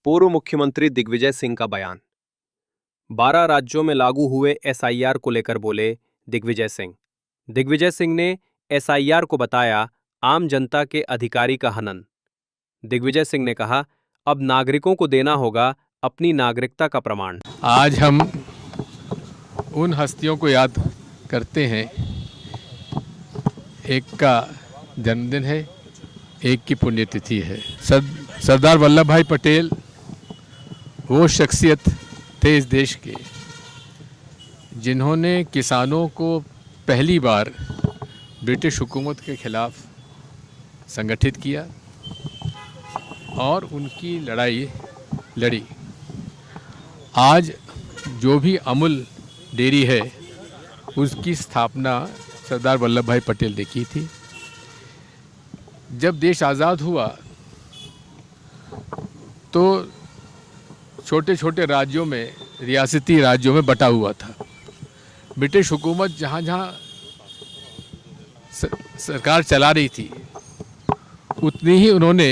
पूर्व मुख्यमंत्री दिग्विजय सिंह का बयान। 12 राज्यों में लागू हुए एसआईआर को लेकर बोले दिग्विजय सिंह। दिग्विजय सिंह ने एसआईआर को बताया आम जनता के अधिकारी का हनन। दिग्विजय सिंह ने कहा, अब नागरिकों को देना होगा अपनी नागरिकता का प्रमाण। आज हम उन हस्तियों को याद करते हैं, एक का जन्मदिन है, एक की पुण्यतिथि है। सरदार वल्लभ भाई पटेल वो शख्सियत थे इस देश के जिन्होंने किसानों को पहली बार ब्रिटिश हुकूमत के खिलाफ संगठित किया और उनकी लड़ाई लड़ी। आज जो भी अमूल डेयरी है उसकी स्थापना सरदार वल्लभ भाई पटेल ने की थी। जब देश आज़ाद हुआ तो छोटे छोटे राज्यों में, रियासती राज्यों में बटा हुआ था। ब्रिटिश हुकूमत जहाँ जहाँ सरकार चला रही थी उतनी ही उन्होंने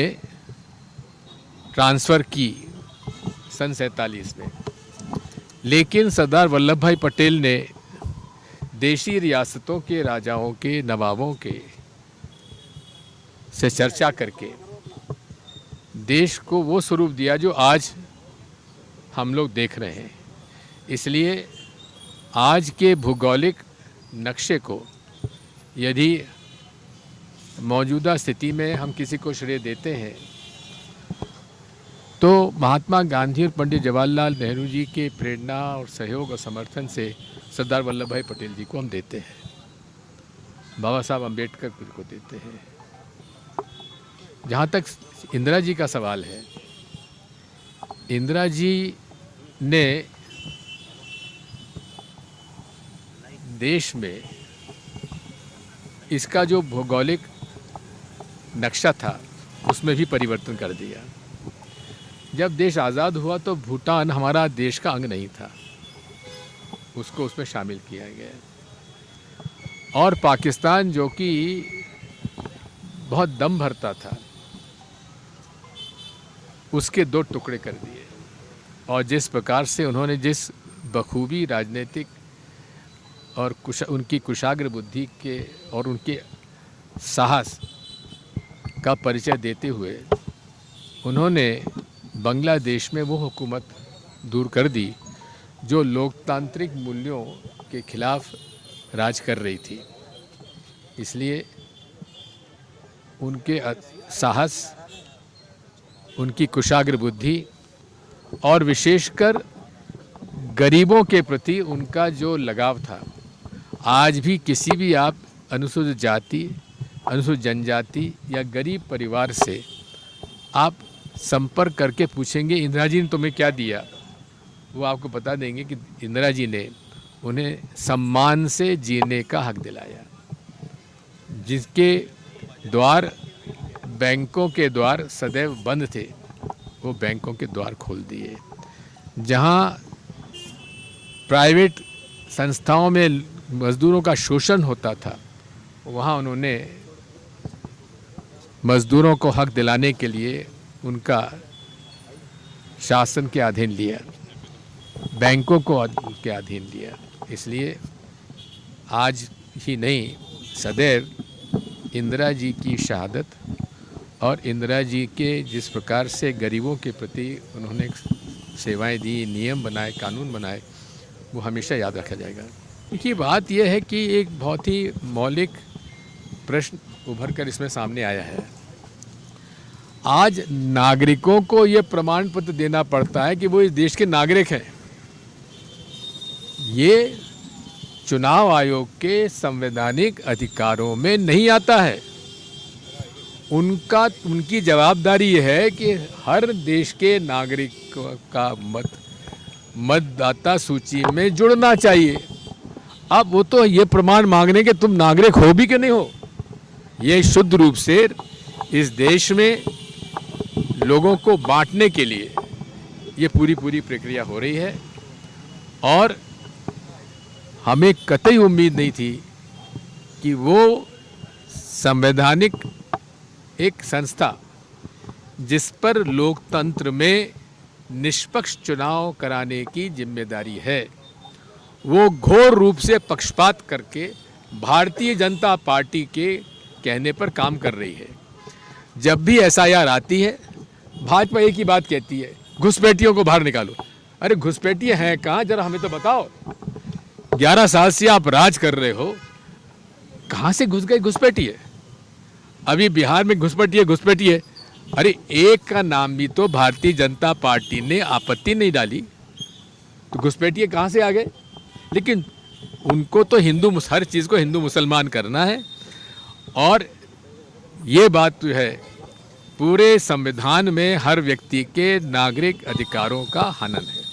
ट्रांसफ़र की सन 47 में। लेकिन सरदार वल्लभ भाई पटेल ने देशी रियासतों के राजाओं के, नवाबों के से चर्चा करके देश को वो स्वरूप दिया जो आज हम लोग देख रहे हैं। इसलिए आज के भौगोलिक नक्शे को यदि मौजूदा स्थिति में हम किसी को श्रेय देते हैं तो महात्मा गांधी और पंडित जवाहरलाल नेहरू जी के प्रेरणा और सहयोग और समर्थन से सरदार वल्लभ भाई पटेल जी को हम देते हैं, बाबा साहब अम्बेडकर को देते हैं। जहाँ तक इंदिरा जी का सवाल है, इंदिरा जी ने देश में इसका जो भौगोलिक नक्शा था उसमें भी परिवर्तन कर दिया। जब देश आज़ाद हुआ तो भूटान हमारा देश का अंग नहीं था, उसको उसमें शामिल किया गया। और पाकिस्तान जो कि बहुत दम भरता था उसके 2 टुकड़े कर दिए। और जिस प्रकार से उन्होंने जिस बखूबी राजनीतिक और उनकी कुशाग्र बुद्धि के और उनके साहस का परिचय देते हुए उन्होंने बांग्लादेश में वो हुकूमत दूर कर दी जो लोकतांत्रिक मूल्यों के खिलाफ राज कर रही थी। इसलिए उनके साहस, उनकी कुशाग्र बुद्धि और विशेषकर गरीबों के प्रति उनका जो लगाव था, आज भी किसी भी आप अनुसूचित जाति, अनुसूचित जनजाति या गरीब परिवार से आप संपर्क करके पूछेंगे इंदिरा जी ने तुम्हें क्या दिया, वो आपको बता देंगे कि इंदिरा जी ने उन्हें सम्मान से जीने का हक दिलाया। जिसके द्वार, बैंकों के द्वार सदैव बंद थे, वो बैंकों के द्वार खोल दिए। जहाँ प्राइवेट संस्थाओं में मज़दूरों का शोषण होता था, वहाँ उन्होंने मज़दूरों को हक दिलाने के लिए उनका शासन के अधीन लिया, बैंकों को उनके अधीन लिया। इसलिए आज ही नहीं, सदैव इंदिरा जी की शहादत और इंदिरा जी के जिस प्रकार से गरीबों के प्रति उन्होंने सेवाएं दी, नियम बनाए, कानून बनाए, वो हमेशा याद रखा जाएगा। देखिए, बात यह है कि एक बहुत ही मौलिक प्रश्न उभर कर इसमें सामने आया है। आज नागरिकों को ये प्रमाण पत्र देना पड़ता है कि वो इस देश के नागरिक हैं। ये चुनाव आयोग के संवैधानिक अधिकारों में नहीं आता है। उनकी जवाबदारी यह है कि हर देश के नागरिक का मतदाता सूची में जुड़ना चाहिए। अब वो तो ये प्रमाण मांगने के तुम नागरिक हो भी कि नहीं हो, ये शुद्ध रूप से इस देश में लोगों को बांटने के लिए ये पूरी प्रक्रिया हो रही है। और हमें कतई उम्मीद नहीं थी कि वो संवैधानिक एक संस्था जिस पर लोकतंत्र में निष्पक्ष चुनाव कराने की जिम्मेदारी है। वो घोर रूप से पक्षपात करके भारतीय जनता पार्टी के कहने पर काम कर रही है। जब भी एसआईआर आती है, भाजपा एक ही बात कहती है, घुसपैठियों को बाहर निकालो। अरे घुसपैठिए हैं कहाँ, जरा हमें तो बताओ। 11 साल से आप राज कर रहे हो, कहाँ से घुस गए घुसपैठिए? अभी बिहार में घुसपैठिए। अरे एक का नाम भी तो भारतीय जनता पार्टी ने आपत्ति नहीं डाली, तो घुसपैठिए कहाँ से आ गए? लेकिन उनको तो हर चीज़ को हिंदू मुसलमान करना है, और ये बात तो है पूरे संविधान में हर व्यक्ति के नागरिक अधिकारों का हनन है।